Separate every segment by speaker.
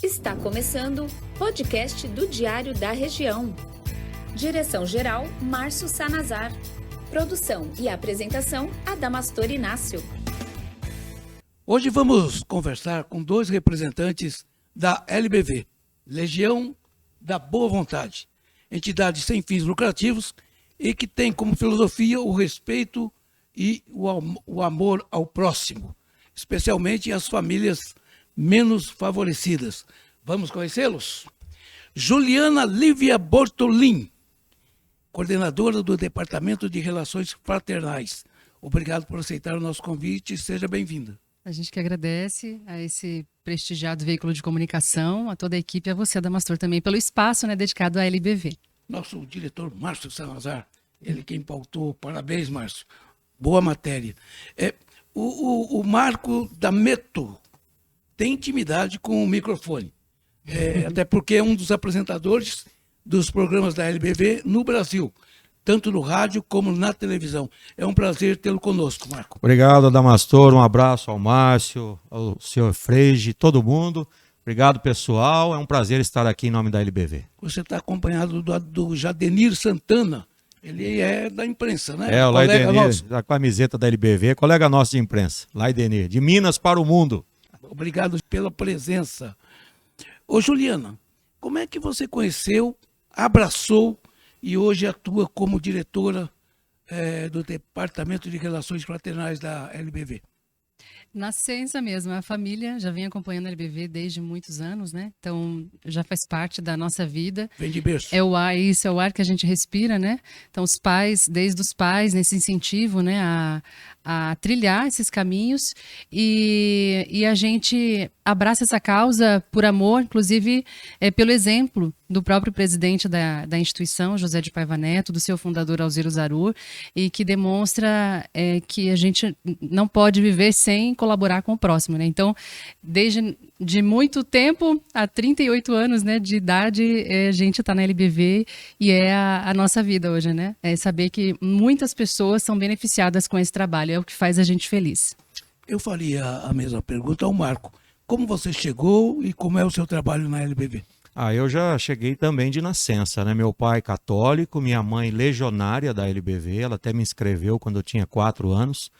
Speaker 1: Está começando o podcast do Diário da Região. Direção-geral, Márcio Sanazar. Produção e apresentação, Adamastor Inácio.
Speaker 2: Hoje vamos conversar com dois representantes da LBV, Legião da Boa Vontade, entidade sem fins lucrativos e que tem como filosofia o respeito e o amor ao próximo, especialmente às famílias menos favorecidas. Vamos conhecê-los? Juliana Lívia Bortolin, coordenadora do Departamento de Relações Fraternais. Obrigado por aceitar o nosso convite e seja bem-vinda.
Speaker 3: A gente que agradece a esse prestigiado veículo de comunicação, a toda a equipe e a você, Adamastor, também pelo espaço, né, dedicado à LBV.
Speaker 2: Nosso diretor Márcio Salazar, ele quem pautou. Parabéns, Márcio. Boa matéria. O Marco da Meto tem intimidade com o microfone, até porque é um dos apresentadores dos programas da LBV no Brasil, tanto no rádio como na televisão. É um prazer tê-lo conosco, Marco.
Speaker 4: Obrigado, Adamastor. Um abraço ao Márcio, ao senhor Freige, todo mundo. Obrigado, pessoal. É um prazer estar aqui em nome da LBV.
Speaker 2: Você está acompanhado do Jadenir Santana. Ele é da imprensa, né?
Speaker 4: É, o Laidenir, da camiseta da LBV, colega nosso de imprensa. Laidenir, de Minas para o mundo.
Speaker 2: Obrigado pela presença. Ô, Juliana, como é que você conheceu, abraçou e hoje atua como diretora do Departamento de Relações Fraternais da LBV?
Speaker 3: Nascença mesmo, a família já vem acompanhando a LBV desde muitos anos, né? Então já faz parte da nossa vida.
Speaker 2: Vem de berço.
Speaker 3: É o ar, isso é o ar que a gente respira, né? Então os pais, desde os pais, nesse incentivo, né, a trilhar esses caminhos e a gente abraça essa causa por amor, inclusive pelo exemplo do próprio presidente da instituição, José de Paiva Neto, do seu fundador Alziro Zarur, e que demonstra que a gente não pode viver sem colaborar com o próximo, né? Então, desde de muito tempo, há 38 anos, né, de idade, a gente está na LBV e é a nossa vida hoje, né? É saber que muitas pessoas são beneficiadas com esse trabalho, é o que faz a gente feliz.
Speaker 2: Eu faria a mesma pergunta ao Marco. Como você chegou e como é o seu trabalho na LBV?
Speaker 4: Eu já cheguei também de nascença, né? Meu pai católico, minha mãe legionária da LBV, ela até me inscreveu quando eu tinha 4 anos,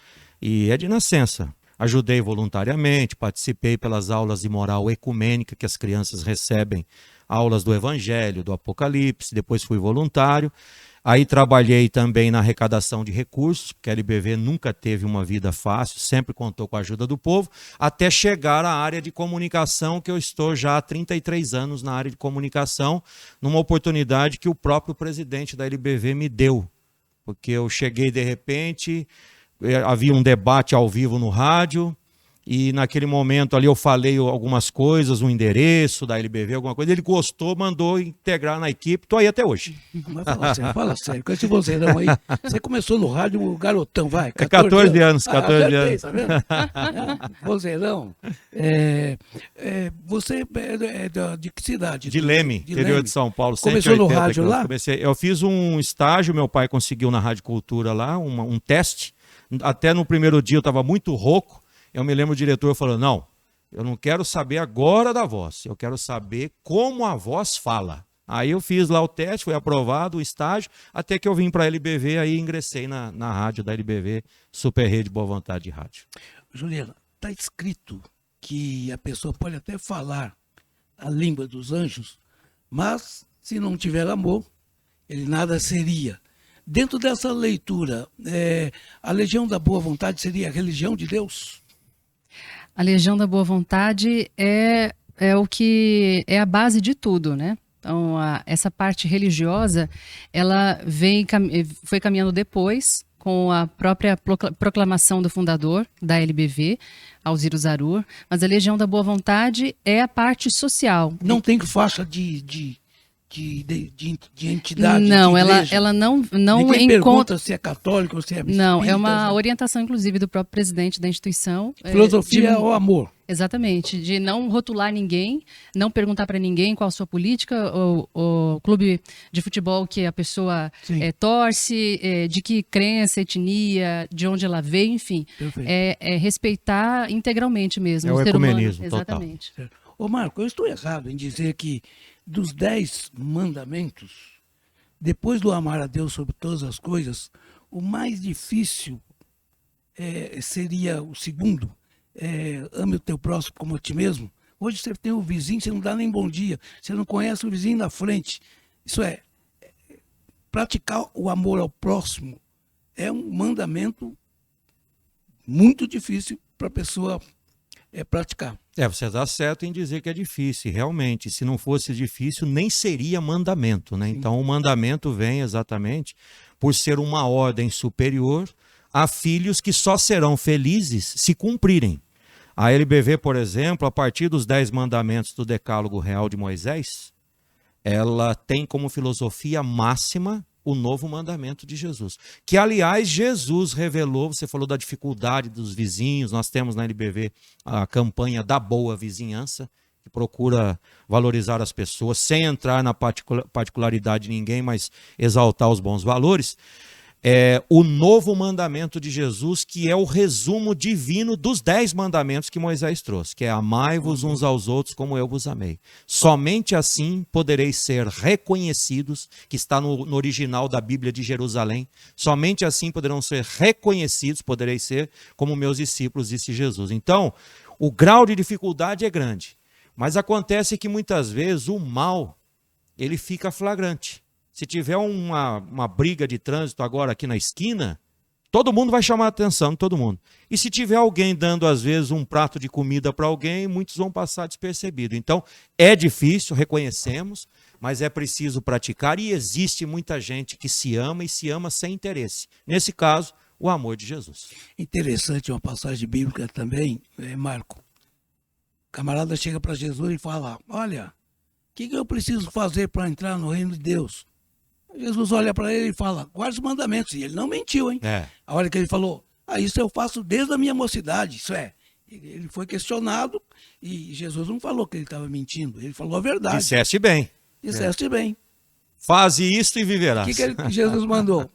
Speaker 4: e é de nascença. Ajudei voluntariamente, participei pelas aulas de moral ecumênica que as crianças recebem, aulas do Evangelho, do Apocalipse, depois fui voluntário. Aí trabalhei também na arrecadação de recursos, porque a LBV nunca teve uma vida fácil, sempre contou com a ajuda do povo, até chegar à área de comunicação, que eu estou já há 33 anos na área de comunicação, numa oportunidade que o próprio presidente da LBV me deu, porque eu cheguei de repente, havia um debate ao vivo no rádio, e naquele momento ali eu falei algumas coisas, um endereço da LBV, alguma coisa, ele gostou, mandou integrar na equipe, estou aí até hoje.
Speaker 2: Mas fala sério, com esse vozeirão aí, você começou no rádio, garotão, vai,
Speaker 4: 14 anos.
Speaker 2: Tá vendo? Vozeirão. Você é de que cidade?
Speaker 4: De Leme, interior de São Paulo.
Speaker 2: Começou no rádio lá?
Speaker 4: Eu fiz um estágio, meu pai conseguiu na Rádio Cultura lá, um teste, até no primeiro dia eu estava muito rouco. Eu me lembro o diretor falando, não, eu não quero saber agora da voz, eu quero saber como a voz fala. Aí eu fiz lá o teste, foi aprovado o estágio, até que eu vim para a LBV, aí ingressei na rádio da LBV, Super Rede Boa Vontade de Rádio.
Speaker 2: Juliana, está escrito que a pessoa pode até falar a língua dos anjos, mas se não tiver amor, ele nada seria. Dentro dessa leitura, a Legião da Boa Vontade seria a religião de Deus?
Speaker 3: A Legião da Boa Vontade é o que é a base de tudo, né? Então, essa parte religiosa, ela foi caminhando depois, com a própria proclamação do fundador da LBV, Alziro Zarur, mas a Legião da Boa Vontade é a parte social.
Speaker 2: Não tem faixa de de entidade?
Speaker 3: Não,
Speaker 2: de
Speaker 3: ela,
Speaker 2: igreja?
Speaker 3: ela não
Speaker 2: Ninguém
Speaker 3: encontra.
Speaker 2: pergunta se é católico ou se é espírita.
Speaker 3: Não, é uma orientação, inclusive, do próprio presidente da instituição.
Speaker 2: Filosofia ou amor?
Speaker 3: Exatamente, de não rotular ninguém, não perguntar para ninguém qual a sua política, o clube de futebol que a pessoa torce, de que crença, etnia, de onde ela veio, enfim.
Speaker 2: Perfeito.
Speaker 3: É respeitar integralmente mesmo
Speaker 4: É o
Speaker 3: ser humano.
Speaker 4: ecumenismo total.
Speaker 3: Exatamente.
Speaker 2: Certo. Ô Marco, eu estou errado em dizer que dos 10 mandamentos, depois do amar a Deus sobre todas as coisas, o mais difícil seria o segundo, ame o teu próximo como a ti mesmo. Hoje você tem o vizinho, você não dá nem bom dia, você não conhece o vizinho da frente. Isso praticar o amor ao próximo é um mandamento muito difícil para a pessoa praticar.
Speaker 4: Você está certo em dizer que é difícil. Realmente, se não fosse difícil, nem seria mandamento, né? Então, o mandamento vem exatamente por ser uma ordem superior a filhos que só serão felizes se cumprirem. A LBV, por exemplo, a partir dos 10 mandamentos do Decálogo Real de Moisés, ela tem como filosofia máxima o novo mandamento de Jesus. Que, aliás, Jesus revelou, você falou da dificuldade dos vizinhos, nós temos na LBV a campanha da boa vizinhança, que procura valorizar as pessoas, sem entrar na particularidade de ninguém, mas exaltar os bons valores. O novo mandamento de Jesus, que é o resumo divino dos 10 mandamentos que Moisés trouxe, que é amai-vos uns aos outros como eu vos amei. Somente assim podereis ser reconhecidos, que está no original da Bíblia de Jerusalém, somente assim poderão ser reconhecidos, podereis ser como meus discípulos, disse Jesus. Então, o grau de dificuldade é grande, mas acontece que muitas vezes o mal, ele fica flagrante. Se tiver uma briga de trânsito agora aqui na esquina, todo mundo vai chamar a atenção, todo mundo. E se tiver alguém dando, às vezes, um prato de comida para alguém, muitos vão passar despercebido. Então, é difícil, reconhecemos, mas é preciso praticar e existe muita gente que se ama e se ama sem interesse. Nesse caso, o amor de Jesus.
Speaker 2: Interessante uma passagem bíblica também, Marco. O camarada chega para Jesus e fala, olha, o que eu preciso fazer para entrar no reino de Deus? Jesus olha para ele e fala, guarda os mandamentos. E ele não mentiu, hein? A hora que ele falou, isso eu faço desde a minha mocidade. Isso ele foi questionado e Jesus não falou que ele estava mentindo. Ele falou a verdade.
Speaker 4: Disseste bem.
Speaker 2: Disseste bem.
Speaker 4: Faze isto e viverás.
Speaker 2: O que Jesus mandou?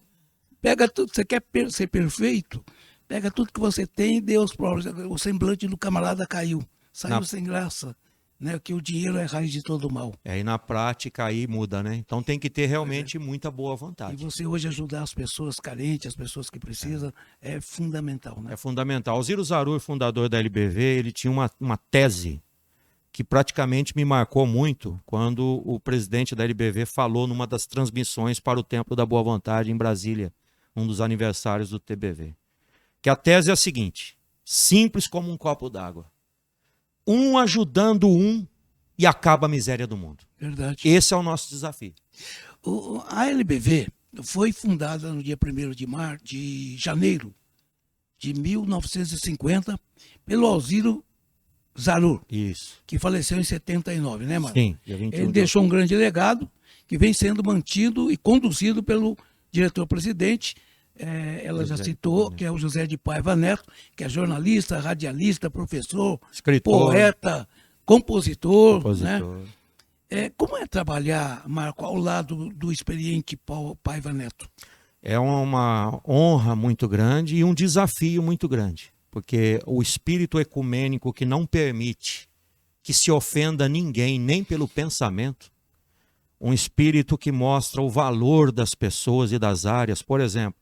Speaker 2: Pega tudo, você quer ser perfeito? Pega tudo que você tem e dê aos pobres. O semblante do camarada caiu. Saiu sem graça. Né, que o dinheiro é raiz de todo mal.
Speaker 4: E na prática aí muda, né? Então tem que ter realmente muita boa vontade.
Speaker 2: E você hoje ajudar as pessoas carentes, as pessoas que precisam, é fundamental, né?
Speaker 4: É fundamental. O Ziro Zarur, fundador da LBV, ele tinha uma tese que praticamente me marcou muito quando o presidente da LBV falou numa das transmissões para o Templo da Boa Vontade em Brasília, um dos aniversários do TBV. Que a tese é a seguinte, simples como um copo d'água. Um ajudando e acaba a miséria do mundo.
Speaker 2: Verdade.
Speaker 4: Esse é o nosso desafio.
Speaker 2: A LBV foi fundada no dia 1º de janeiro de 1950 pelo Alziro Zarur.
Speaker 4: Isso.
Speaker 2: Que faleceu em 79, né, Marco?
Speaker 4: Sim. Dia 21
Speaker 2: Ele deixou um grande legado que vem sendo mantido e conduzido pelo diretor-presidente. Ela já citou, que é o José de Paiva Neto, que é jornalista, radialista, professor,
Speaker 4: escritor,
Speaker 2: poeta, compositor. Né? Como é trabalhar, Marco, ao lado do experiente Paiva Neto?
Speaker 4: É uma honra muito grande e um desafio muito grande, porque o espírito ecumênico que não permite que se ofenda ninguém, nem pelo pensamento, um espírito que mostra o valor das pessoas e das áreas, por exemplo,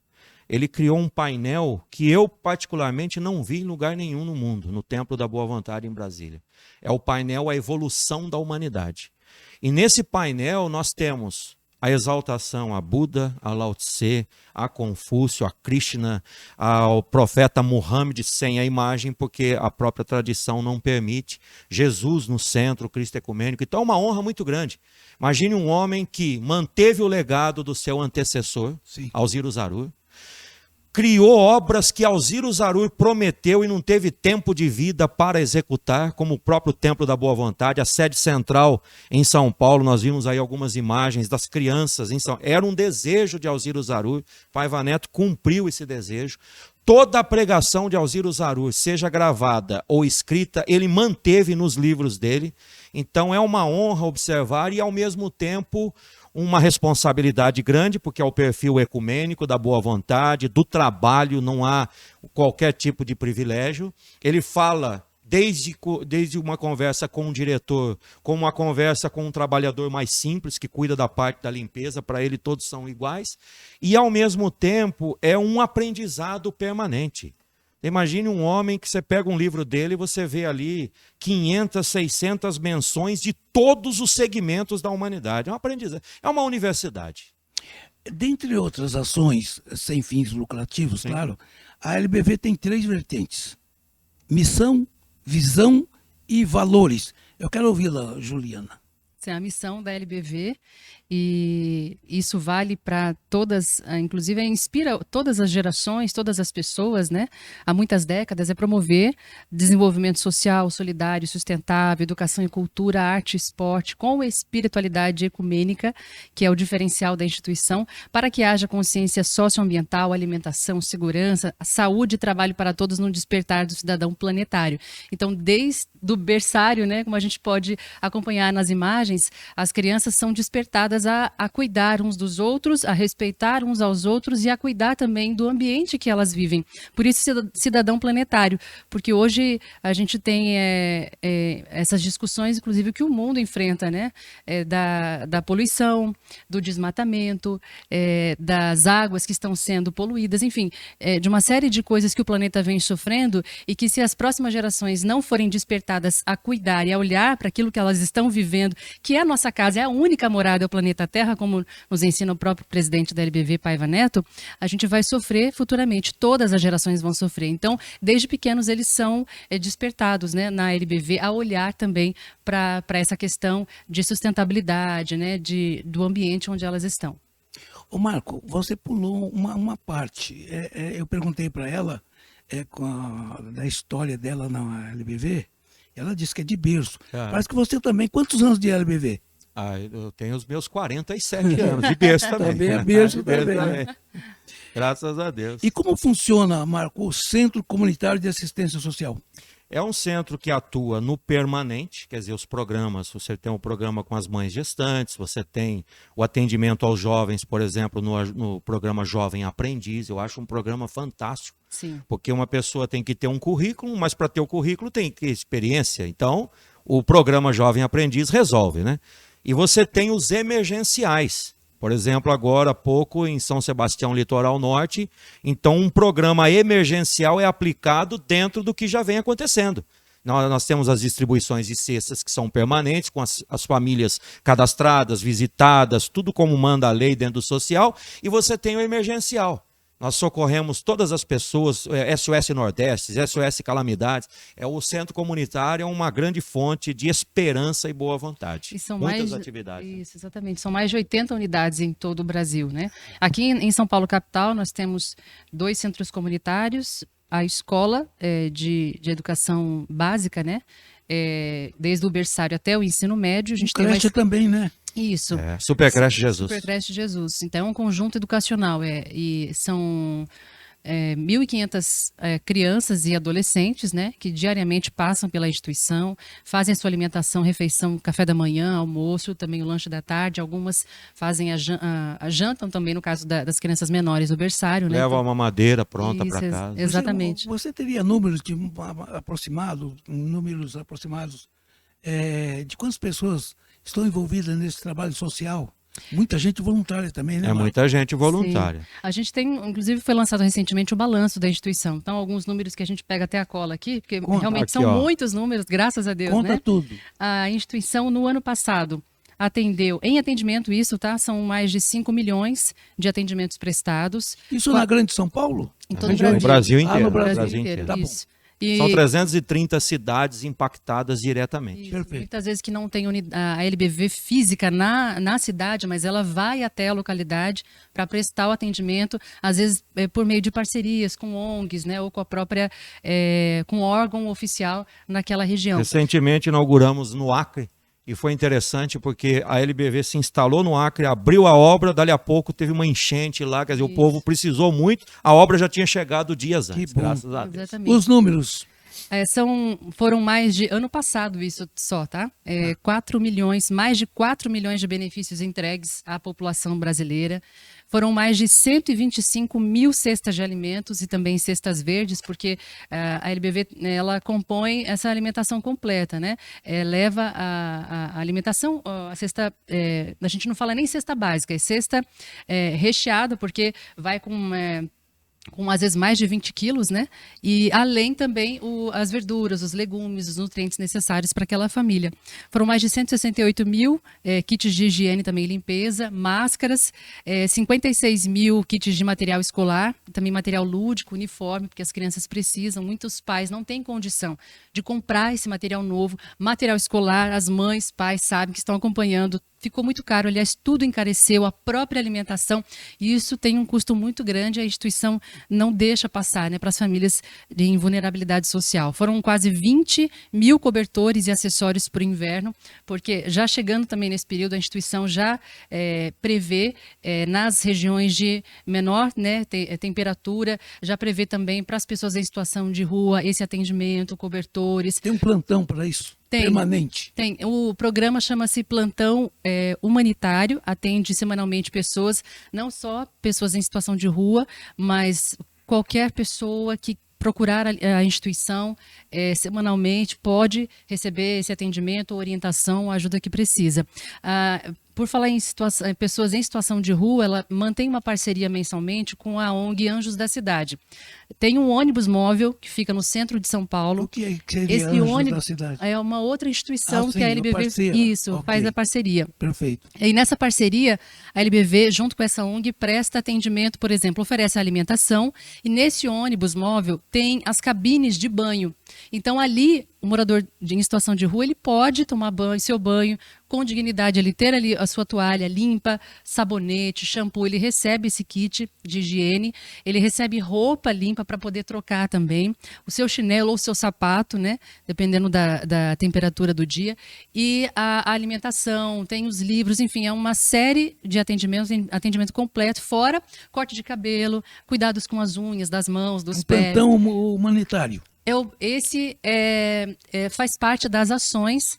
Speaker 4: ele criou um painel que eu particularmente não vi em lugar nenhum no mundo, no Templo da Boa Vontade em Brasília. É o painel A Evolução da Humanidade. E nesse painel nós temos a exaltação a Buda, a Lao Tse, a Confúcio, a Krishna, ao profeta Muhammad sem a imagem, porque a própria tradição não permite. Jesus no centro, o Cristo ecumênico. Então é uma honra muito grande. Imagine um homem que manteve o legado do seu antecessor, Alziro Zarur, criou obras que Alziro Zarur prometeu e não teve tempo de vida para executar, como o próprio Templo da Boa Vontade, a sede central em São Paulo. Nós vimos aí algumas imagens das crianças em São Paulo. Era um desejo de Alziro Zarur, Paiva Neto cumpriu esse desejo. Toda a pregação de Alziro Zarur, seja gravada ou escrita, ele manteve nos livros dele. Então é uma honra observar e, ao mesmo tempo, uma responsabilidade grande, porque é o perfil ecumênico, da boa vontade, do trabalho, não há qualquer tipo de privilégio. Ele fala desde uma conversa com um diretor, como uma conversa com um trabalhador mais simples, que cuida da parte da limpeza, para ele todos são iguais, e ao mesmo tempo é um aprendizado permanente. Imagine um homem que você pega um livro dele e você vê ali 500, 600 menções de todos os segmentos da humanidade. É um aprendizado, é uma universidade.
Speaker 2: Dentre outras ações sem fins lucrativos, claro, a LBV tem 3 vertentes: missão, visão e valores. Eu quero ouvi-la, Juliana.
Speaker 3: Essa é a missão da LBV e isso vale para todas, inclusive inspira todas as gerações, todas as pessoas, né? Há muitas décadas, é promover desenvolvimento social, solidário, sustentável, educação e cultura, arte e esporte, com espiritualidade ecumênica, que é o diferencial da instituição, para que haja consciência socioambiental, alimentação, segurança, saúde e trabalho para todos no despertar do cidadão planetário. Então, desde o berçário, né, como a gente pode acompanhar nas imagens, as crianças são despertadas a cuidar uns dos outros, a respeitar uns aos outros e a cuidar também do ambiente que elas vivem. Por isso, cidadão planetário, porque hoje a gente tem essas discussões, inclusive, que o mundo enfrenta, né? Da poluição, do desmatamento, das águas que estão sendo poluídas, enfim, de uma série de coisas que o planeta vem sofrendo e que, se as próximas gerações não forem despertadas a cuidar e a olhar para aquilo que elas estão vivendo, que é a nossa casa, é a única morada, é o planeta Terra, como nos ensina o próprio presidente da LBV, Paiva Neto, a gente vai sofrer futuramente, todas as gerações vão sofrer. Então, desde pequenos, eles são despertados, né, na LBV a olhar também para essa questão de sustentabilidade, né, do ambiente onde elas estão.
Speaker 2: Ô Marco, você pulou uma parte. Eu perguntei para ela da história dela na LBV, ela disse que é de berço. Parece que você também. Quantos anos de LBV?
Speaker 4: Eu tenho os meus 47 anos, de berço também.
Speaker 2: Também é berço também.
Speaker 4: Graças a Deus.
Speaker 2: E como funciona, Marco, o Centro Comunitário de Assistência Social?
Speaker 4: É um centro que atua no permanente, quer dizer, os programas, você tem um programa com as mães gestantes, você tem o atendimento aos jovens, por exemplo, no programa Jovem Aprendiz. Eu acho um programa fantástico.
Speaker 3: Sim.
Speaker 4: Porque uma pessoa tem que ter um currículo, mas para ter o currículo tem que ter experiência. Então, o programa Jovem Aprendiz resolve, né? E você tem os emergenciais. Por exemplo, agora há pouco em São Sebastião, Litoral Norte, então um programa emergencial é aplicado dentro do que já vem acontecendo. Nós temos as distribuições de cestas que são permanentes, com as famílias cadastradas, visitadas, tudo como manda a lei dentro do social, e você tem o emergencial. Nós socorremos todas as pessoas, SOS Nordeste, SOS Calamidades. O centro comunitário é uma grande fonte de esperança e boa vontade.
Speaker 3: E são
Speaker 4: muitas atividades.
Speaker 3: Isso, exatamente. São mais de 80 unidades em todo o Brasil, né? Aqui em São Paulo, capital, nós temos 2 centros comunitários, a escola de educação básica, né? Desde o berçário até o ensino médio. A gente tem
Speaker 2: creche também, né?
Speaker 3: Isso.
Speaker 4: Supercreche Jesus.
Speaker 3: Supercreche Jesus. Então, é um conjunto educacional. E são 1.500 crianças e adolescentes, né, que diariamente passam pela instituição, fazem a sua alimentação, refeição, café da manhã, almoço, também o lanche da tarde. Algumas fazem jantam também, no caso das crianças menores, o berçário. Né?
Speaker 4: Leva uma madeira pronta para casa.
Speaker 3: Exatamente.
Speaker 2: Você teria números aproximados de quantas pessoas estão envolvidas nesse trabalho social? Muita gente voluntária também, né?
Speaker 4: Muita gente voluntária.
Speaker 3: Sim. A gente tem, inclusive foi lançado recentemente o balanço da instituição. Então, alguns números que a gente pega até a cola aqui, porque realmente aqui, são muitos números, graças a Deus,
Speaker 2: Conta
Speaker 3: né?
Speaker 2: tudo.
Speaker 3: A instituição, no ano passado, atendeu, em atendimento isso, tá? São mais de 5 milhões de atendimentos prestados.
Speaker 2: Isso na Grande São Paulo?
Speaker 3: Em todo
Speaker 4: o Brasil inteiro.
Speaker 2: No Brasil
Speaker 3: inteiro.
Speaker 2: Tá
Speaker 3: isso.
Speaker 4: São 330 cidades impactadas diretamente.
Speaker 3: Isso,
Speaker 2: Perfeito.
Speaker 3: muitas vezes que não tem a LBV física na cidade, mas ela vai até a localidade para prestar o atendimento, às vezes por meio de parcerias com ONGs, né, ou com a própria, com órgão oficial naquela região.
Speaker 4: Recentemente inauguramos no Acre, e foi interessante porque a LBV se instalou no Acre, abriu a obra, dali a pouco teve uma enchente lá, quer dizer, o povo precisou muito, a obra já tinha chegado dias antes,
Speaker 2: bom.
Speaker 4: graças a Deus.
Speaker 3: Exatamente.
Speaker 2: Os números.
Speaker 3: Foram mais de, ano passado isso só, tá? 4 milhões, mais de 4 milhões de benefícios entregues à população brasileira. Foram mais de 125 mil cestas de alimentos e também cestas verdes, porque a LBV, ela compõe essa alimentação completa, né? Leva a alimentação, a cesta, a gente não fala nem cesta básica, é cesta recheada, porque vai com às vezes mais de 20 quilos, né? E além também as verduras, os legumes, os nutrientes necessários para aquela família. Foram mais de 168 mil kits de higiene também e limpeza, máscaras, 56 mil kits de material escolar, também material lúdico, uniforme, porque as crianças precisam, muitos pais não têm condição de comprar esse material novo, material escolar, as mães, pais sabem que estão acompanhando. Ficou muito caro, aliás, tudo encareceu, a própria alimentação, e isso tem um custo muito grande, a instituição não deixa passar, né, para as famílias em vulnerabilidade social. Foram quase 20 mil cobertores e acessórios para o inverno, porque já chegando também nesse período, a instituição já prevê nas regiões de menor, né, temperatura, já prevê também para as pessoas em situação de rua esse atendimento, cobertores.
Speaker 2: Tem um plantão para isso?
Speaker 3: Tem.
Speaker 2: Permanente?
Speaker 3: Tem. O programa chama-se Plantão Humanitário, atende semanalmente pessoas, não só pessoas em situação de rua, mas qualquer pessoa que procurar a instituição semanalmente pode receber esse atendimento, orientação, a ajuda que precisa. Por falar em pessoas em situação de rua, ela mantém uma parceria mensalmente com a ONG Anjos da Cidade. Tem um ônibus móvel que fica no centro de São Paulo.
Speaker 2: O que seria
Speaker 3: Esse
Speaker 2: Anjos
Speaker 3: ônibus
Speaker 2: da Cidade?
Speaker 3: é uma outra instituição
Speaker 2: sim,
Speaker 3: que a LBV
Speaker 2: parceira.
Speaker 3: faz
Speaker 2: Ok.
Speaker 3: a parceria.
Speaker 2: Perfeito.
Speaker 3: E nessa parceria, a LBV, junto com essa ONG, presta atendimento, por exemplo, oferece alimentação, e nesse ônibus móvel tem as cabines de banho. Então ali, o morador em situação de rua, ele pode tomar seu banho com dignidade, ele ter ali a sua toalha limpa, sabonete, shampoo, ele recebe esse kit de higiene, ele recebe roupa limpa para poder trocar também, o seu chinelo ou o seu sapato, né, dependendo da temperatura do dia, e a alimentação, tem os livros, enfim, é uma série de atendimentos, atendimento completo, fora corte de cabelo, cuidados com as unhas, das mãos, dos pés.
Speaker 2: Plantão humanitário.
Speaker 3: Esse faz parte das ações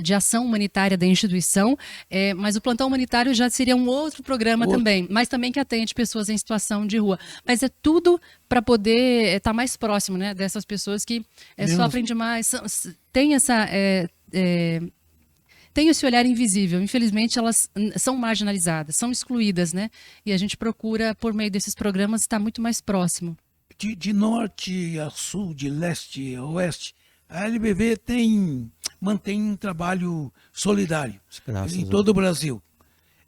Speaker 3: de ação humanitária da instituição, mas o plantão humanitário já seria um outro programa também, mas também que atende pessoas em situação de rua. Mas é tudo para poder estar mais próximo, né, dessas pessoas que sofrem demais, tem tem esse olhar invisível. Infelizmente, elas são marginalizadas, são excluídas, né? E a gente procura, por meio desses programas, estar muito mais próximo.
Speaker 2: De norte a sul, de leste a oeste, a LBV mantém um trabalho solidário em todo o Brasil.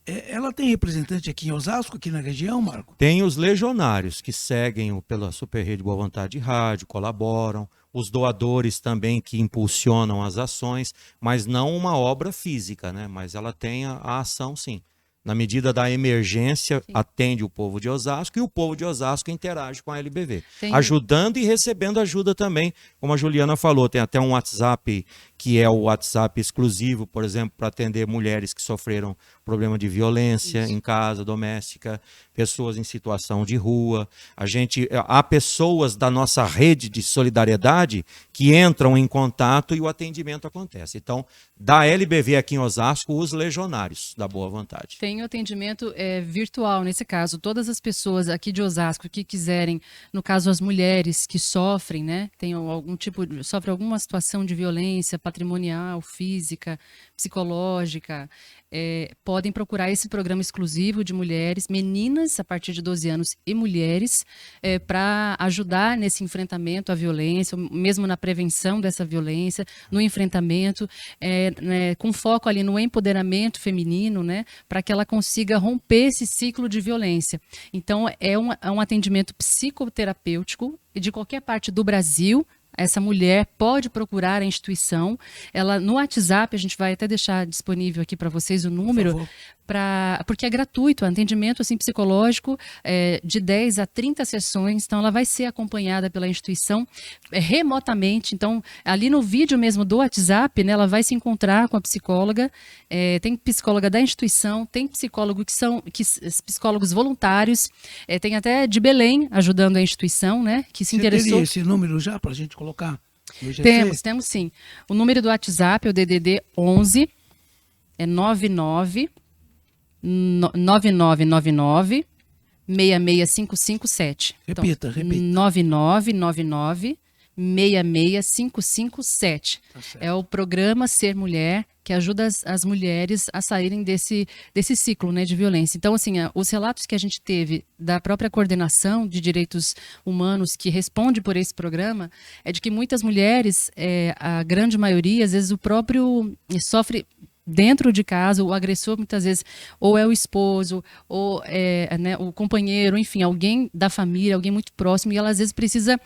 Speaker 2: Ela tem representante aqui em Osasco, aqui na região, Marco?
Speaker 4: Tem os legionários que seguem pela Super Rede Boa Vontade Rádio, colaboram, os doadores também que impulsionam as ações, mas não uma obra física, né? Mas ela tem a ação, sim. Na medida da emergência, atende o povo de Osasco e o povo de Osasco interage com a LBV, ajudando e recebendo ajuda também, como a Juliana falou, tem até um WhatsApp que é o WhatsApp exclusivo, por exemplo, para atender mulheres que sofreram problema de violência em casa, doméstica, pessoas em situação de rua. Há pessoas da nossa rede de solidariedade que entram em contato e o atendimento acontece. Então, da LBV aqui em Osasco, os legionários da Boa Vontade.
Speaker 3: Tem o atendimento virtual, nesse caso. Todas as pessoas aqui de Osasco que quiserem, no caso as mulheres que sofrem, né, sofrem alguma situação de violência, patrimonial, física, psicológica, podem procurar esse programa exclusivo de mulheres, meninas a partir de 12 anos e mulheres, para ajudar nesse enfrentamento à violência, mesmo na prevenção dessa violência, no enfrentamento, com foco ali no empoderamento feminino, né, para que ela consiga romper esse ciclo de violência. Então, é um atendimento psicoterapêutico de qualquer parte do Brasil. Essa mulher pode procurar a instituição. Ela, no WhatsApp, a gente vai até deixar disponível aqui para vocês o número, porque é gratuito, é um atendimento assim, psicológico de 10 a 30 sessões. Então, ela vai ser acompanhada pela instituição remotamente. Então, ali no vídeo mesmo do WhatsApp, né, ela vai se encontrar com a psicóloga. Tem psicóloga da instituição, tem psicólogo psicólogos voluntários, tem até de Belém ajudando a instituição, né, que se interessou.
Speaker 2: Você teria esse número já para a gente colocar no GC?
Speaker 3: Temos sim. O número do WhatsApp é o DDD 11, é 9999 66557.
Speaker 2: Repita.
Speaker 3: 9999 66557. É o programa Ser Mulher, que ajuda as mulheres a saírem desse ciclo, né, de violência. Então, assim, os relatos que a gente teve da própria coordenação de direitos humanos que responde por esse programa é de que muitas mulheres, a grande maioria, às vezes o próprio sofre dentro de casa, o agressor muitas vezes ou é o esposo, ou né, o companheiro, enfim, alguém da família, alguém muito próximo, e ela às vezes precisa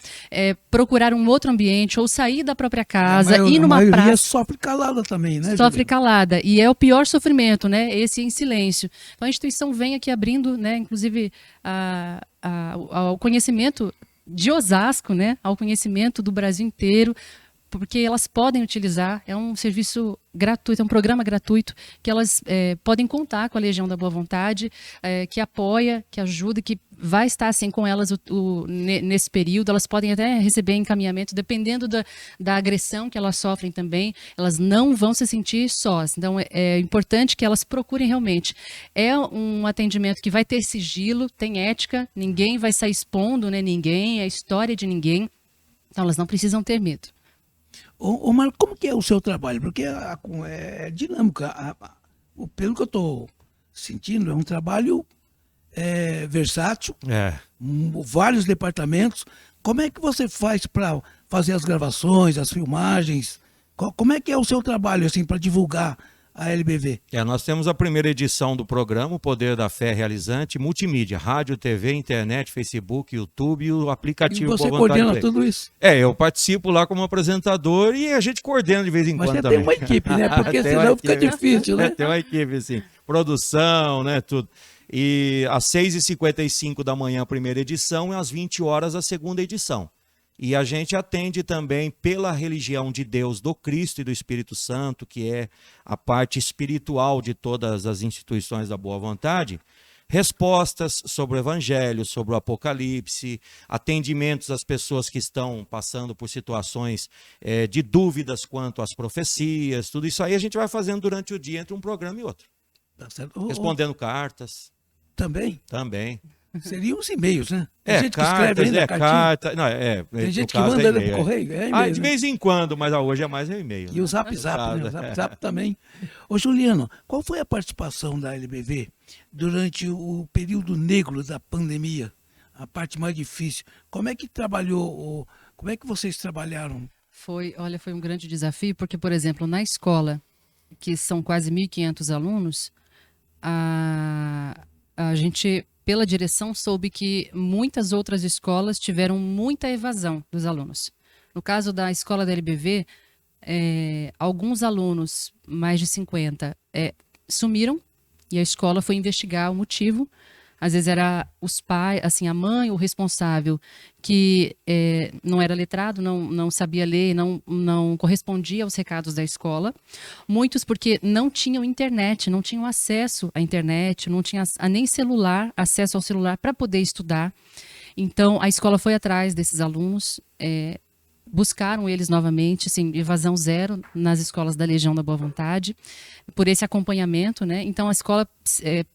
Speaker 3: procurar um outro ambiente, ou sair da própria casa, ir numa praça. A maioria
Speaker 2: sofre calada também, né,
Speaker 3: Sofre calada, e é o pior sofrimento, né, esse em silêncio. Então a instituição vem aqui abrindo, né, inclusive ao conhecimento de Osasco, né, ao conhecimento do Brasil inteiro, porque elas podem utilizar, é um serviço gratuito, é um programa gratuito, que elas podem contar com a Legião da Boa Vontade, que apoia, que ajuda, que vai estar assim com elas nesse período. Elas podem até receber encaminhamento, dependendo da agressão que elas sofrem também, elas não vão se sentir sós. Então é importante que elas procurem realmente. É um atendimento que vai ter sigilo, tem ética, ninguém vai sair expondo, né, ninguém, é a história de ninguém, então elas não precisam ter medo.
Speaker 2: Ô Marco, como que é o seu trabalho? Porque é dinâmico. Pelo que eu estou sentindo, é um trabalho versátil, vários departamentos. Como é que você faz para fazer as gravações, as filmagens? Como é que é o seu trabalho assim, para divulgar a LBV?
Speaker 4: Nós temos a primeira edição do programa, O Poder da Fé Realizante, multimídia, rádio, TV, internet, Facebook, YouTube e o aplicativo.
Speaker 2: E você coordena tudo isso?
Speaker 4: Eu participo lá como apresentador e a gente coordena de vez em quando também.
Speaker 2: Mas você tem uma equipe, né? Porque senão fica difícil, né?
Speaker 4: Tem uma equipe, assim, produção, né, tudo. E às 6h55 da manhã a primeira edição e às 20 horas a segunda edição. E a gente atende também pela religião de Deus, do Cristo e do Espírito Santo, que é a parte espiritual de todas as instituições da Boa Vontade, respostas sobre o Evangelho, sobre o Apocalipse, atendimentos às pessoas que estão passando por situações de dúvidas quanto às profecias, tudo isso aí a gente vai fazendo durante o dia entre um programa e outro.
Speaker 2: Tá certo.
Speaker 4: Respondendo cartas.
Speaker 2: Também?
Speaker 4: Também.
Speaker 2: Seriam os e-mails, né? Tem gente
Speaker 4: cartas,
Speaker 2: que escreve
Speaker 4: carta. Não,
Speaker 2: tem gente que manda no correio.
Speaker 4: De vez em quando, mas hoje é mais e-mail.
Speaker 2: E o Zap Zap, né? O Zap Zap também. Ô Juliano, qual foi a participação da LBV durante o período negro da pandemia? A parte mais difícil. Como é que trabalhou, como é que vocês trabalharam?
Speaker 3: Foi um grande desafio, porque, por exemplo, na escola, que são quase 1.500 alunos, a gente, pela direção, soube que muitas outras escolas tiveram muita evasão dos alunos. No caso da escola da LBV, alguns alunos, mais de 50, sumiram e a escola foi investigar o motivo. Às vezes era os pais, assim, a mãe, o responsável, que não era letrado, não sabia ler, não correspondia aos recados da escola. Muitos porque não tinham internet, não tinham acesso à internet, não tinham nem celular, acesso ao celular para poder estudar. Então, a escola foi atrás desses alunos, buscaram eles novamente, assim, evasão zero nas escolas da Legião da Boa Vontade, por esse acompanhamento, né? Então a escola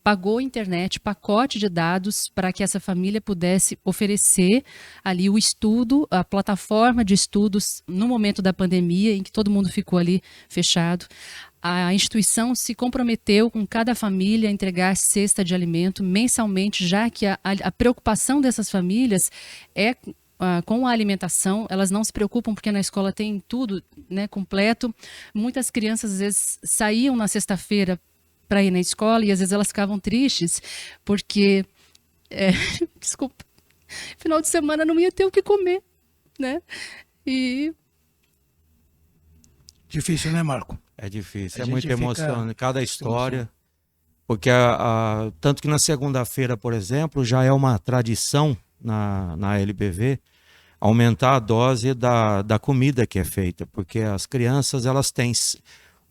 Speaker 3: pagou internet, pacote de dados para que essa família pudesse oferecer ali o estudo, a plataforma de estudos no momento da pandemia, em que todo mundo ficou ali fechado. A instituição se comprometeu com cada família a entregar cesta de alimento mensalmente, já que a preocupação dessas famílias é com a alimentação. Elas não se preocupam porque na escola tem tudo, né, completo. Muitas crianças às vezes saíam na sexta-feira para ir na escola e às vezes elas ficavam tristes porque, desculpa, final de semana não ia ter o que comer, né? E
Speaker 2: Difícil, né, Marco?
Speaker 4: É difícil,
Speaker 2: A
Speaker 4: é muito
Speaker 2: gente fica-
Speaker 4: emocionante, cada história. Porque tanto que na segunda-feira, por exemplo, já é uma tradição na LBV aumentar a dose da comida que é feita, porque as crianças elas têm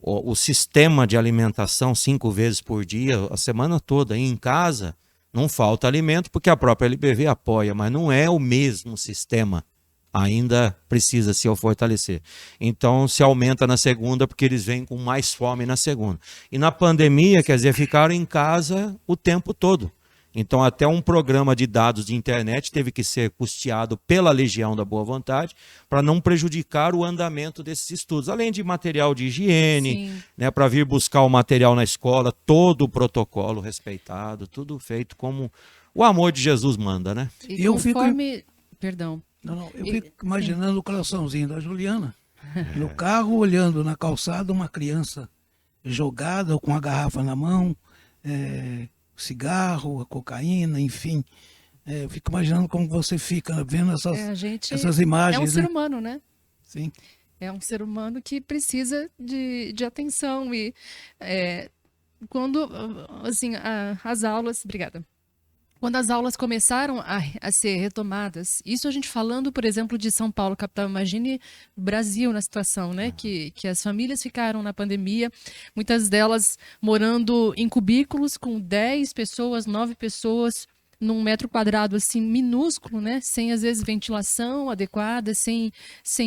Speaker 4: o sistema de alimentação 5 vezes por dia, a semana toda. E em casa não falta alimento porque a própria LBV apoia, mas não é o mesmo sistema. Ainda precisa se fortalecer. Então se aumenta na segunda porque eles vêm com mais fome na segunda. E na pandemia, quer dizer, ficaram em casa o tempo todo. Então até um programa de dados de internet teve que ser custeado pela Legião da Boa Vontade para não prejudicar o andamento desses estudos. Além de material de higiene, né, para vir buscar o material na escola, todo o protocolo respeitado, tudo feito como o amor de Jesus manda, né?
Speaker 3: E
Speaker 2: Eu fico-
Speaker 3: conforme... Perdão.
Speaker 2: Não, eu fico imaginando o coraçãozinho da Juliana no carro, olhando na calçada uma criança jogada com a garrafa na mão, cigarro, a cocaína, enfim. Eu fico imaginando como você fica vendo
Speaker 3: A gente
Speaker 2: essas imagens.
Speaker 3: é um ser
Speaker 2: né?
Speaker 3: humano, né?
Speaker 2: Sim.
Speaker 3: É um ser humano que precisa de atenção e quando assim as aulas, obrigada. Quando as aulas começaram a ser retomadas, isso a gente falando, por exemplo, de São Paulo, capital, imagine o Brasil na situação, né? Que as famílias ficaram na pandemia, muitas delas morando em cubículos com 10 pessoas, 9 pessoas, num metro quadrado assim minúsculo, né? Sem às vezes ventilação adequada, sem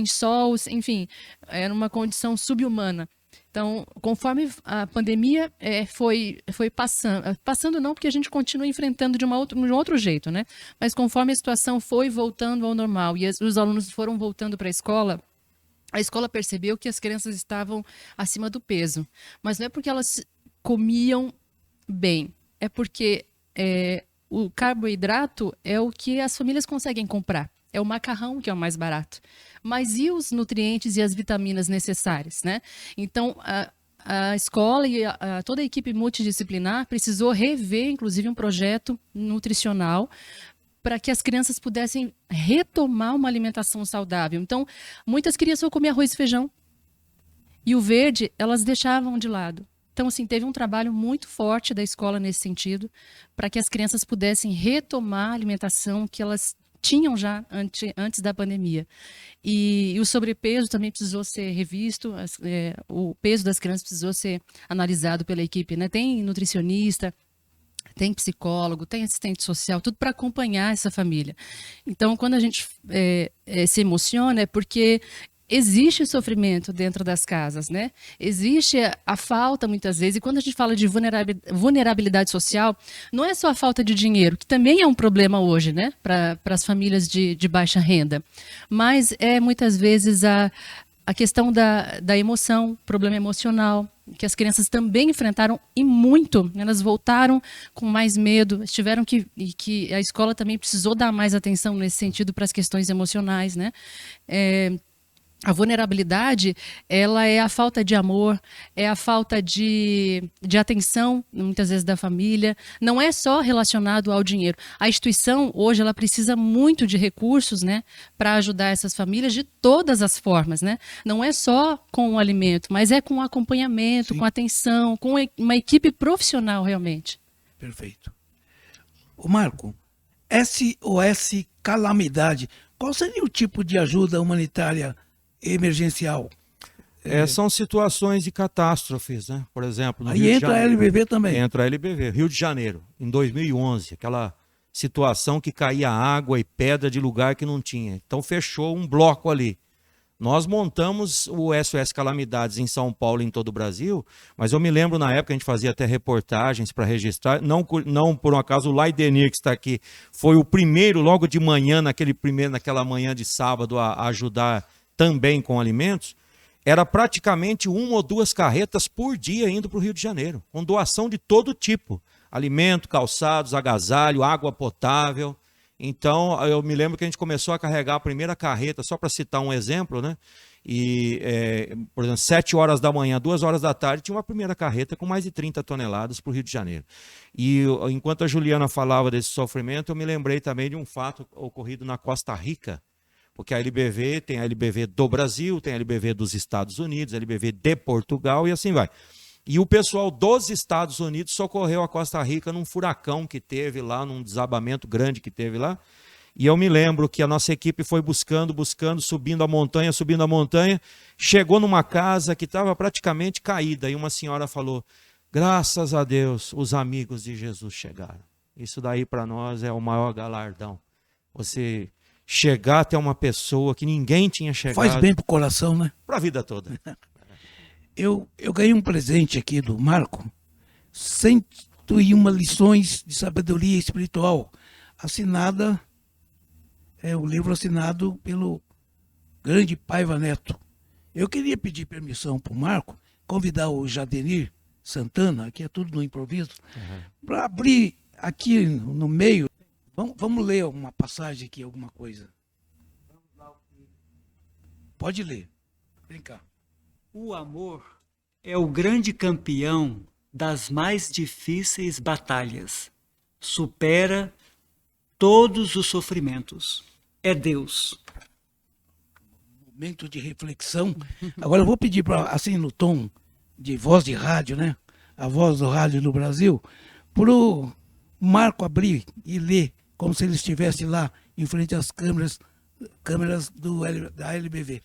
Speaker 3: sol, enfim, era uma condição subhumana. Então, conforme a pandemia foi passando não, porque a gente continua enfrentando de um outro jeito, né? Mas conforme a situação foi voltando ao normal e os alunos foram voltando para a escola percebeu que as crianças estavam acima do peso. Mas não é porque elas comiam bem, é porque o carboidrato é o que as famílias conseguem comprar. É o macarrão que é o mais barato. Mas e os nutrientes e as vitaminas necessárias, né? Então, a escola e toda a equipe multidisciplinar precisou rever, inclusive, um projeto nutricional para que as crianças pudessem retomar uma alimentação saudável. Então, muitas crianças só comiam arroz e feijão. E o verde, elas deixavam de lado. Então, assim, teve um trabalho muito forte da escola nesse sentido, para que as crianças pudessem retomar a alimentação que elas tinham já antes da pandemia. E o sobrepeso também precisou ser revisto, o peso das crianças precisou ser analisado pela equipe, né? Tem nutricionista, tem psicólogo, tem assistente social, tudo para acompanhar essa família. Então, quando a gente se emociona, é porque existe sofrimento dentro das casas, né? Existe a falta, muitas vezes, e quando a gente fala de vulnerabilidade social, não é só a falta de dinheiro, que também é um problema hoje, né? Para as famílias de baixa renda, mas é muitas vezes a questão da emoção, problema emocional, que as crianças também enfrentaram e muito. Elas voltaram com mais medo, tiveram que a escola também precisou dar mais atenção nesse sentido para as questões emocionais, né? A vulnerabilidade, ela é a falta de amor, é a falta de atenção, muitas vezes, da família. Não é só relacionado ao dinheiro. A instituição, hoje, ela precisa muito de recursos, né, para ajudar essas famílias de todas as formas, né? Não é só com o alimento, mas é com acompanhamento,
Speaker 2: Sim.
Speaker 3: com atenção, com uma equipe profissional, realmente.
Speaker 2: Perfeito. O Marco, SOS Calamidade, qual seria o tipo de ajuda humanitária emergencial?
Speaker 4: São situações de catástrofes, né? Por exemplo, no
Speaker 2: Aí
Speaker 4: Rio de
Speaker 2: entra a
Speaker 4: Janeiro.
Speaker 2: LBV também.
Speaker 4: Entra a LBV. Rio de Janeiro, em 2011, aquela situação que caía água e pedra de lugar que não tinha. Então fechou um bloco ali. Nós montamos o SOS Calamidades em São Paulo e em todo o Brasil, mas eu me lembro na época a gente fazia até reportagens para registrar, não por um acaso o Laidenir, que está aqui, foi o primeiro logo de manhã, naquela manhã de sábado, a ajudar também com alimentos. Era praticamente 1 ou 2 carretas por dia indo para o Rio de Janeiro, com doação de todo tipo, alimento, calçados, agasalho, água potável. Então, eu me lembro que a gente começou a carregar a primeira carreta, só para citar um exemplo, né? E, por exemplo, 7 horas da manhã, 2 horas da tarde, tinha uma primeira carreta com mais de 30 toneladas para o Rio de Janeiro. E enquanto a Juliana falava desse sofrimento, eu me lembrei também de um fato ocorrido na Costa Rica, porque a LBV tem a LBV do Brasil, tem a LBV dos Estados Unidos, a LBV de Portugal e assim vai. E o pessoal dos Estados Unidos socorreu a Costa Rica num furacão que teve lá, num desabamento grande que teve lá. E eu me lembro que a nossa equipe foi buscando, subindo a montanha, chegou numa casa que estava praticamente caída. E uma senhora falou, graças a Deus, os amigos de Jesus chegaram. Isso daí para nós é o maior galardão. Você chegar até uma pessoa que ninguém tinha chegado.
Speaker 2: Faz bem pro coração, né?
Speaker 4: Para a vida toda.
Speaker 2: Eu ganhei um presente aqui do Marco, 101 lições de sabedoria espiritual, assinada, o livro assinado pelo grande Paiva Neto. Eu queria pedir permissão para o Marco, convidar o Jadenir Santana, aqui é tudo no improviso, para abrir aqui no meio. Vamos ler uma passagem aqui, alguma coisa. Pode ler. Vem cá.
Speaker 5: O amor é o grande campeão das mais difíceis batalhas. Supera todos os sofrimentos. É Deus.
Speaker 2: Momento de reflexão. Agora eu vou pedir para, assim, no tom de voz de rádio, né? A voz do rádio no Brasil, para o Marco abrir e ler como se ele estivesse lá em frente às câmeras da LBV.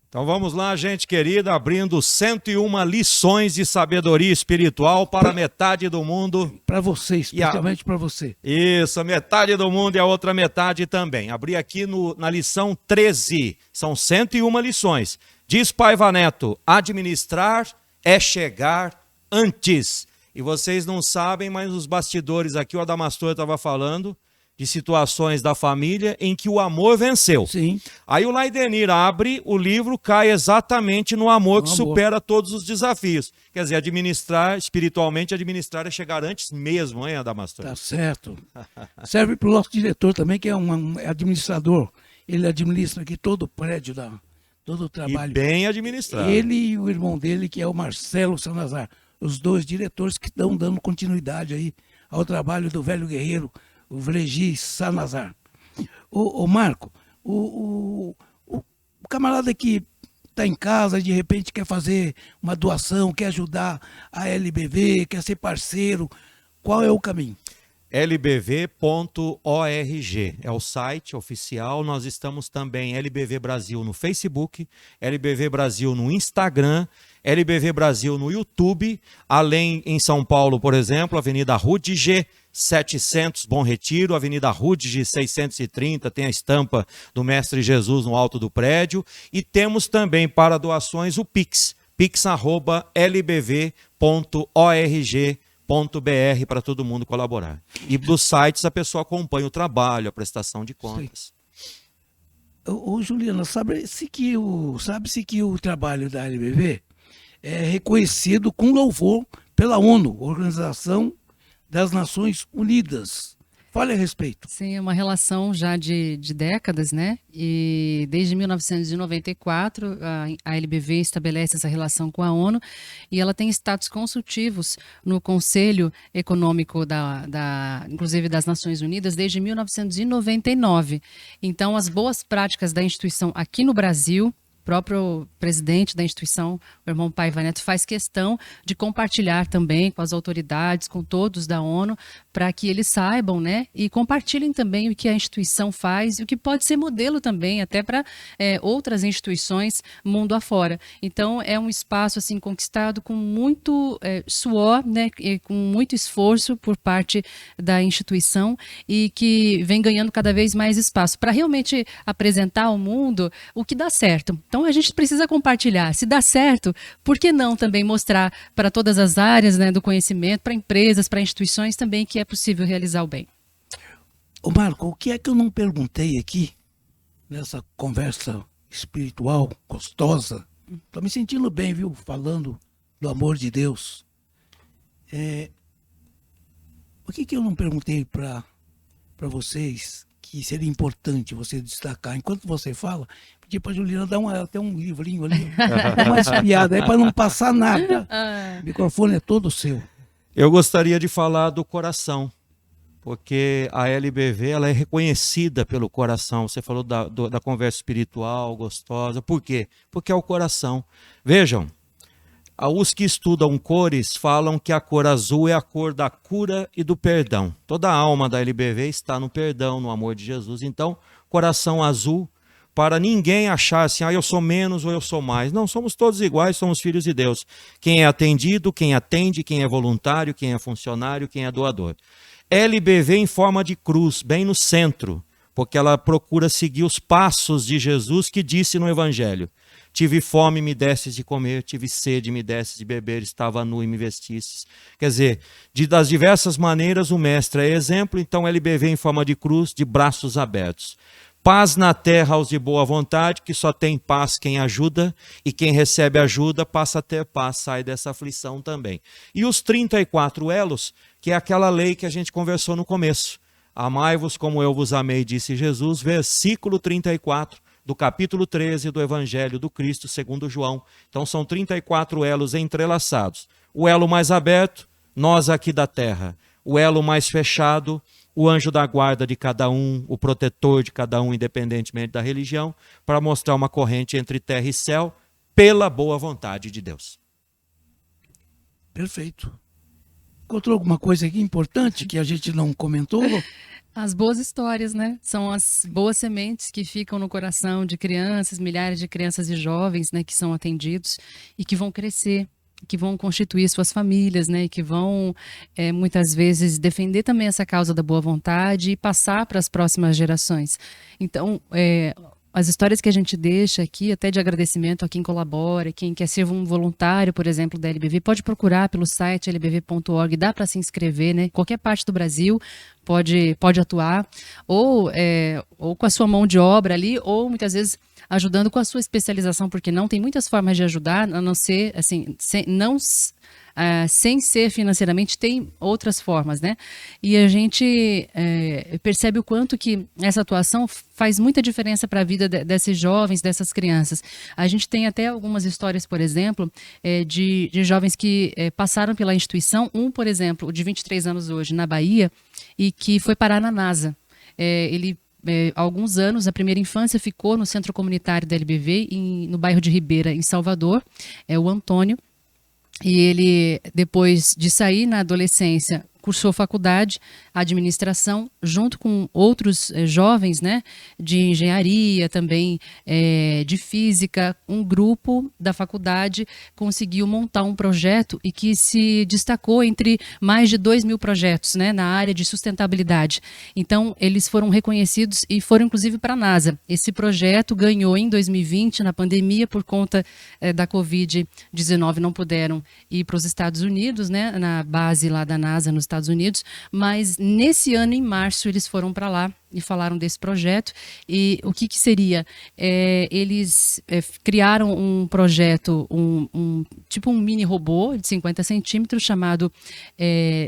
Speaker 4: Então vamos lá, gente querida, abrindo 101 lições de sabedoria espiritual para metade do mundo.
Speaker 2: Para você, especialmente para você.
Speaker 4: Isso, a metade do mundo e a outra metade também. Abri aqui na lição 13, são 101 lições. Diz Paiva Neto, administrar é chegar antes. E vocês não sabem, mas nos bastidores aqui o Adamastor estava falando de situações da família em que o amor venceu.
Speaker 2: Sim.
Speaker 4: Aí o Laidenir abre, o livro cai exatamente no amor que supera todos os desafios. Quer dizer, espiritualmente administrar é chegar antes mesmo, hein, Adamastor?
Speaker 2: Tá certo. Serve para o nosso diretor também, que é um administrador. Ele administra aqui todo o prédio, todo o trabalho.
Speaker 4: E bem administrado.
Speaker 2: Ele e o irmão dele, que é o Marcelo Sanazar. Os 2 diretores que estão dando continuidade aí ao trabalho do velho guerreiro, o Vregi Sanazar. O Marco, o camarada que está em casa, de repente quer fazer uma doação, quer ajudar a LBV, quer ser parceiro, qual é o caminho?
Speaker 4: lbv.org é o site oficial. Nós estamos também LBV Brasil no Facebook, LBV Brasil no Instagram, LBV Brasil no YouTube, além em São Paulo, por exemplo, Avenida Rudige 700, Bom Retiro, Avenida Rudige 630, tem a estampa do Mestre Jesus no alto do prédio, e temos também para doações o Pix, pix@lbv.org.br para todo mundo colaborar. E dos sites a pessoa acompanha o trabalho, a prestação de contas.
Speaker 2: Ô Juliana, sabe-se que o trabalho da LBV é reconhecido com louvor pela ONU, Organização das Nações Unidas. Fale a respeito.
Speaker 3: Sim, é uma relação já de décadas, né? E desde 1994 a LBV estabelece essa relação com a ONU e ela tem status consultivos no Conselho Econômico inclusive das Nações Unidas desde 1999. Então, as boas práticas da instituição aqui no Brasil, o próprio presidente da instituição, o irmão Paiva Neto, faz questão de compartilhar também com as autoridades, com todos da ONU, para que eles saibam, né, e compartilhem também o que a instituição faz e o que pode ser modelo também, até para outras instituições mundo afora. Então, é um espaço assim conquistado com muito suor, né, e com muito esforço por parte da instituição e que vem ganhando cada vez mais espaço para realmente apresentar ao mundo o que dá certo. Então a gente precisa compartilhar. Se dá certo, por que não também mostrar para todas as áreas, né, do conhecimento, para empresas, para instituições também, que é possível realizar o bem?
Speaker 2: Ô Marco, o que é que eu não perguntei aqui nessa conversa espiritual gostosa? Estou me sentindo bem, viu? Falando do amor de Deus. O que eu não perguntei para vocês que seria importante você destacar? Enquanto você fala, pedi para a Juliana dar até um livrinho ali, dar uma espiada aí para não passar nada. O microfone é todo seu.
Speaker 4: Eu gostaria de falar do coração, porque a LBV ela é reconhecida pelo coração. Você falou da conversa espiritual gostosa. Por quê? Porque é o coração. Vejam, os que estudam cores falam que a cor azul é a cor da cura e do perdão. Toda a alma da LBV está no perdão, no amor de Jesus. Então, coração azul, para ninguém achar assim, eu sou menos ou eu sou mais. Não, somos todos iguais, somos filhos de Deus. Quem é atendido, quem atende, quem é voluntário, quem é funcionário, quem é doador. LBV em forma de cruz, bem no centro, porque ela procura seguir os passos de Jesus que disse no Evangelho. Tive fome, me destes de comer, tive sede, me destes de beber, estava nu e me vestistes. Quer dizer, das diversas maneiras o mestre é exemplo, então LBV em forma de cruz, de braços abertos. Paz na terra aos de boa vontade, que só tem paz quem ajuda, e quem recebe ajuda passa a ter paz, sai dessa aflição também. E os 34 elos, que é aquela lei que a gente conversou no começo. Amai-vos como eu vos amei, disse Jesus, versículo 34 do capítulo 13 do Evangelho do Cristo, segundo João. Então são 34 elos entrelaçados. O elo mais aberto, nós aqui da terra. O elo mais fechado, o anjo da guarda de cada um, o protetor de cada um, independentemente da religião, para mostrar uma corrente entre terra e céu, pela boa vontade de Deus.
Speaker 2: Perfeito. Encontrou alguma coisa aqui importante que a gente não comentou?
Speaker 3: As boas histórias, né? São as boas sementes que ficam no coração de crianças, milhares de crianças e jovens, né, que são atendidos e que vão crescer, que vão constituir suas famílias, né, e que vão muitas vezes defender também essa causa da boa vontade e passar para as próximas gerações. Então, as histórias que a gente deixa aqui, até de agradecimento a quem colabora, quem quer ser um voluntário, por exemplo, da LBV, pode procurar pelo site lbv.org, dá para se inscrever, né? Qualquer parte do Brasil pode atuar, ou com a sua mão de obra ali, ou muitas vezes ajudando com a sua especialização, porque não tem muitas formas de ajudar, a não ser, assim, sem ser financeiramente, tem outras formas, né? E a gente percebe o quanto que essa atuação faz muita diferença para a vida desses jovens, dessas crianças. A gente tem até algumas histórias, por exemplo, de jovens que passaram pela instituição, por exemplo, de 23 anos hoje, na Bahia, e que foi parar na NASA. Ele há alguns anos, a primeira infância ficou no centro comunitário da LBV, no bairro de Ribeira, em Salvador, o Antônio, e ele, depois de sair na adolescência, cursou faculdade, administração, junto com outros jovens, né, de engenharia, também de física. Um grupo da faculdade conseguiu montar um projeto e que se destacou entre mais de 2.000 projetos, né, na área de sustentabilidade. Então, eles foram reconhecidos e foram, inclusive, para a NASA. Esse projeto ganhou em 2020, na pandemia, por conta da Covid-19, não puderam ir para os Estados Unidos, né, na base lá da NASA, nos Estados Unidos, mas nesse ano, em março, eles foram para lá e falaram desse projeto. E o que seria? Eles criaram um projeto, tipo um mini robô de 50 centímetros chamado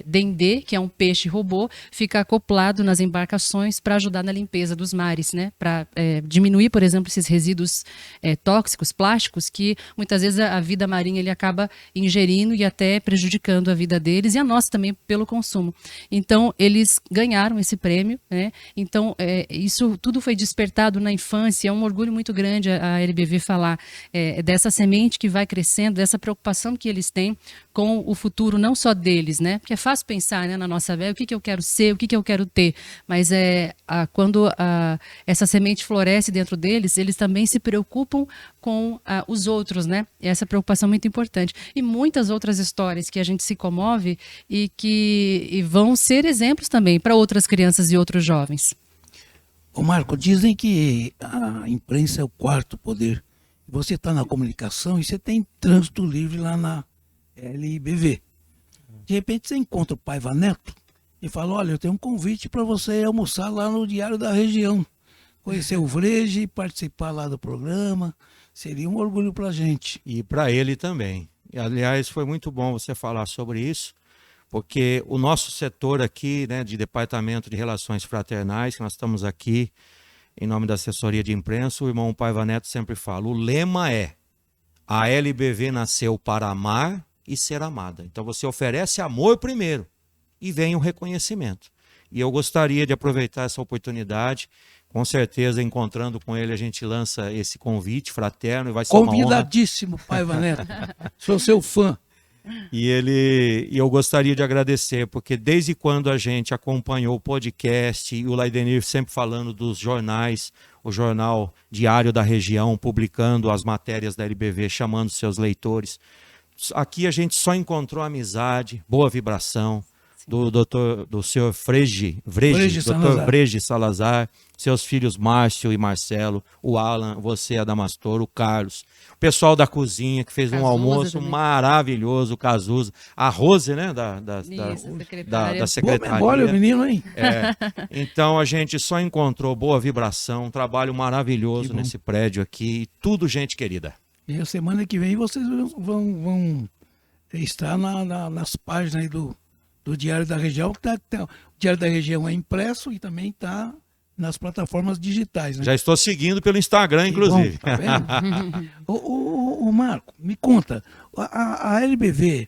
Speaker 3: Dendê, que é um peixe robô, fica acoplado nas embarcações para ajudar na limpeza dos mares, né? Para diminuir, por exemplo, esses resíduos tóxicos, plásticos, que muitas vezes a vida marinha ele acaba ingerindo e até prejudicando a vida deles e a nossa também pelo consumo. Então, eles ganharam esse prêmio, né? Então, isso tudo foi despertado na infância. É um orgulho muito grande a LBV falar dessa semente que vai crescendo, dessa preocupação que eles têm com o futuro, não só deles, né? Porque é fácil pensar, né, na nossa vida, o que eu quero ser, o que eu quero ter. Mas quando essa semente floresce dentro deles, eles também se preocupam com os outros, né? E essa preocupação é muito importante. E muitas outras histórias que a gente se comove e que vão ser exemplos também para outras crianças e outros jovens.
Speaker 2: Ô Marco, dizem que a imprensa é o quarto poder. você está na comunicação e você tem trânsito livre lá na LBV. De repente você encontra o Paiva Neto e fala, olha, eu tenho um convite para você almoçar lá no Diário da Região. Conhecer o Vrege, participar lá do programa, seria um orgulho para a gente.
Speaker 4: E para ele também. E, aliás, foi muito bom você falar sobre isso, porque o nosso setor aqui, né, de Departamento de Relações Fraternais, que nós estamos aqui em nome da assessoria de imprensa, o irmão Paiva Neto sempre fala, o lema é, a LBV nasceu para amar e ser amada. Então você oferece amor primeiro e vem o reconhecimento. E eu gostaria de aproveitar essa oportunidade, com certeza encontrando com ele a gente lança esse convite fraterno e vai ser uma honra.
Speaker 2: Convidadíssimo, Paiva Neto. Sou seu fã.
Speaker 4: E eu gostaria de agradecer, porque desde quando a gente acompanhou o podcast e o Laidenir sempre falando dos jornais, o jornal Diário da Região, publicando as matérias da LBV, chamando seus leitores, aqui a gente só encontrou amizade, boa vibração, do senhor Vrege Salazar, seus filhos Márcio e Marcelo, o Alan, você, Adamastor, o Carlos, o pessoal da cozinha que fez um almoço também maravilhoso, o Cazuza, a Rose, né, da secretária.
Speaker 2: Boa memória, o menino, hein?
Speaker 4: Então a gente só encontrou boa vibração, um trabalho maravilhoso nesse prédio aqui, tudo gente querida.
Speaker 2: E a semana que vem vocês vão estar nas páginas aí do Diário da Região, o Diário da Região é impresso e também está nas plataformas digitais. Né?
Speaker 4: Já estou seguindo pelo Instagram, inclusive.
Speaker 2: Bom, tá vendo? ô, Marco, me conta, a LBV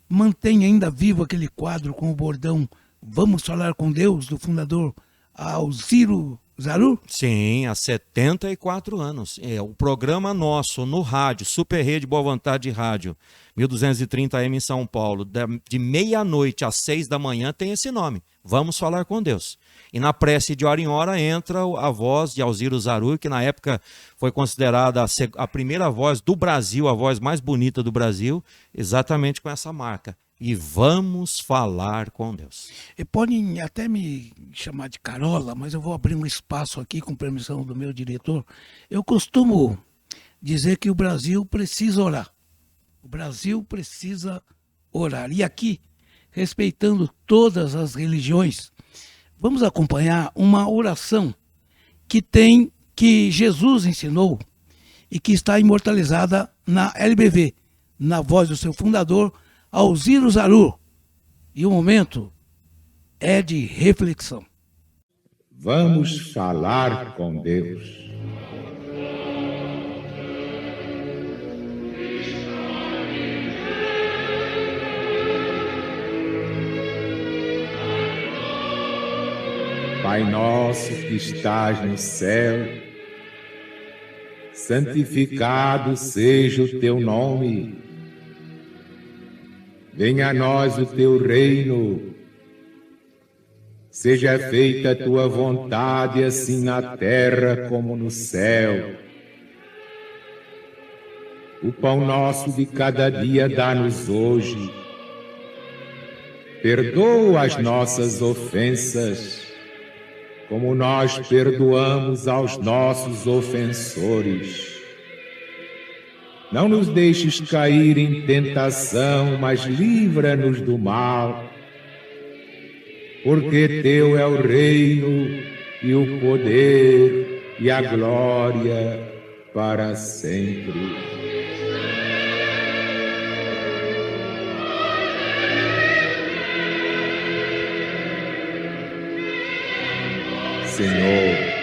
Speaker 2: mantém ainda vivo aquele quadro com o bordão Vamos Falar com Deus, do fundador Alziro Zarur?
Speaker 4: Sim, há 74 anos. É o programa nosso no rádio, Super Rede Boa Vontade Rádio, 1230 AM em São Paulo, de meia-noite às 6 da manhã tem esse nome, Vamos Falar com Deus. E na prece de hora em hora entra a voz de Alziro Zarur, que na época foi considerada a primeira voz do Brasil, a voz mais bonita do Brasil, exatamente com essa marca. E vamos falar com Deus.
Speaker 2: E podem até me chamar de Carola, mas eu vou abrir um espaço aqui com permissão do meu diretor. Eu costumo dizer que o Brasil precisa orar. O Brasil precisa orar. E aqui, respeitando todas as religiões, vamos acompanhar uma oração que Jesus ensinou e que está imortalizada na LBV, na voz do seu fundador, Alziro Zarur. E o momento é de reflexão.
Speaker 6: Vamos falar com Deus. Pai nosso que estás no céu, santificado seja o teu nome. Venha a nós o teu reino, seja feita a tua vontade, assim na terra como no céu. O pão nosso de cada dia dá-nos hoje. Perdoa as nossas ofensas, como nós perdoamos aos nossos ofensores. Não nos deixes cair em tentação, mas livra-nos do mal. Porque teu é o reino, e o poder, e a glória para sempre. Senhor,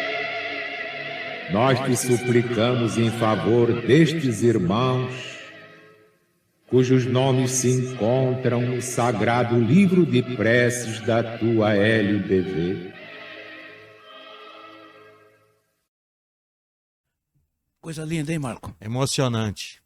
Speaker 6: nós te suplicamos em favor destes irmãos, cujos nomes se encontram no sagrado livro de preces da tua LBV.
Speaker 2: Coisa linda, hein, Marco?
Speaker 4: Emocionante.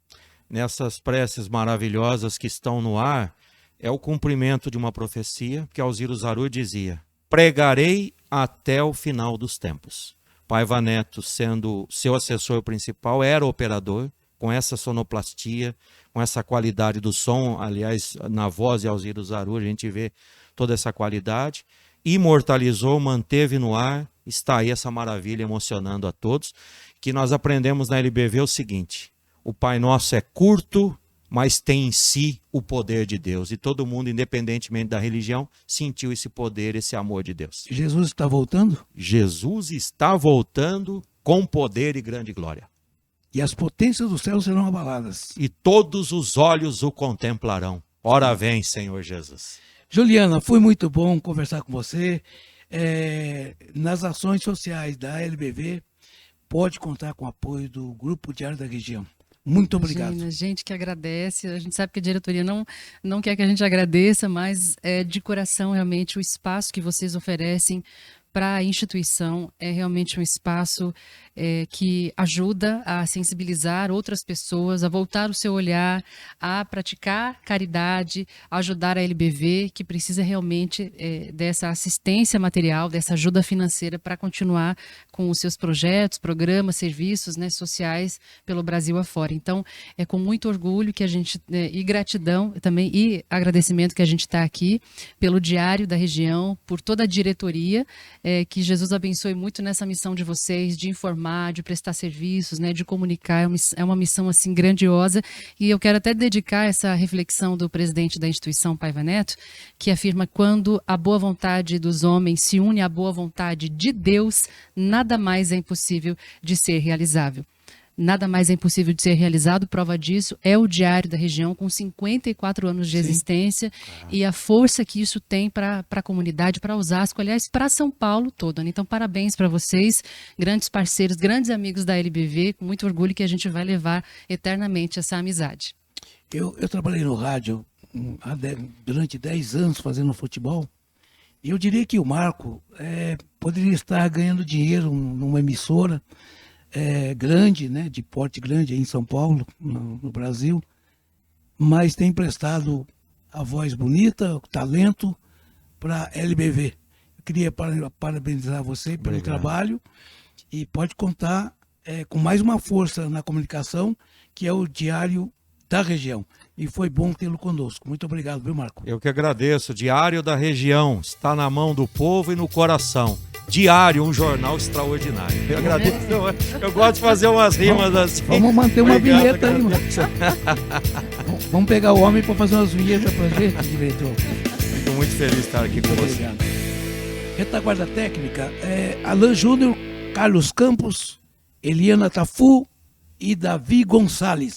Speaker 4: Nessas preces maravilhosas que estão no ar, é o cumprimento de uma profecia que Alziro Zarur dizia: pregarei até o final dos tempos. Paiva Neto, sendo seu assessor principal, era operador, com essa sonoplastia, com essa qualidade do som. Aliás, na voz de Alziro Zarur, a gente vê toda essa qualidade. Imortalizou, manteve no ar. Está aí essa maravilha emocionando a todos. Que nós aprendemos na LBV o seguinte: O Pai Nosso é curto, mas tem em si o poder de Deus. E todo mundo, independentemente da religião, sentiu esse poder, esse amor de Deus.
Speaker 2: Jesus está voltando?
Speaker 4: Jesus está voltando com poder e grande glória.
Speaker 2: E as potências do céu serão abaladas.
Speaker 4: E todos os olhos o contemplarão. Ora vem, Senhor Jesus.
Speaker 2: Juliana, foi muito bom conversar com você. Nas ações sociais da LBV, pode contar com o apoio do Grupo Diário da Região. Muito obrigado.
Speaker 3: Imagina, a gente que agradece, a gente sabe que a diretoria não quer que a gente agradeça, mas de coração realmente o espaço que vocês oferecem para a instituição é realmente um espaço que ajuda a sensibilizar outras pessoas, a voltar o seu olhar, a praticar caridade, a ajudar a LBV, que precisa realmente dessa assistência material, dessa ajuda financeira para continuar com os seus projetos, programas, serviços, né, sociais pelo Brasil afora. Então, é com muito orgulho que a gente, e gratidão também, e agradecimento que a gente está aqui pelo Diário da Região, por toda a diretoria, que Jesus abençoe muito nessa missão de vocês, de informar, de prestar serviços, né, de comunicar. É uma missão assim grandiosa, e eu quero até dedicar essa reflexão do presidente da instituição, Paiva Neto, que afirma: quando a boa vontade dos homens se une à boa vontade de Deus, nada mais é impossível de ser realizável. Nada mais é impossível de ser realizado. Prova disso é o Diário da Região, com 54 anos de existência, e a força que isso tem para a comunidade, para Osasco, aliás, para São Paulo todo. Então, parabéns para vocês, grandes parceiros, grandes amigos da LBV, com muito orgulho que a gente vai levar eternamente essa amizade.
Speaker 2: Eu trabalhei no rádio durante 10 anos fazendo futebol, e eu diria que o Marco poderia estar ganhando dinheiro numa emissora grande, né, de porte grande aí em São Paulo, no Brasil, mas tem emprestado a voz bonita, o talento para a LBV. Eu queria parabenizar você pelo trabalho, e pode contar com mais uma força na comunicação, que é o Diário da Região. E foi bom tê-lo conosco. Muito obrigado, viu, Marco?
Speaker 4: Eu que agradeço. Diário da Região está na mão do povo e no coração. Diário, um jornal extraordinário. Eu agradeço. Eu gosto de fazer umas rimas assim.
Speaker 2: Vamos manter uma vinheta aí, mano. Vamos pegar o homem para fazer umas vinhetas pra gente, diretor.
Speaker 4: Fico muito feliz de estar aqui com você.
Speaker 2: Obrigado. Retaguarda técnica, Alan Júnior, Carlos Campos, Eliana Tafu e Davi Gonçalves.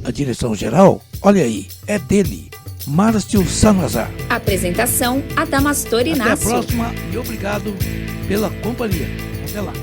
Speaker 2: A direção geral, olha aí, é dele, Márcio Sanazar.
Speaker 1: Apresentação: Adamastor Inácio.
Speaker 2: Até a próxima e obrigado pela companhia. Até lá.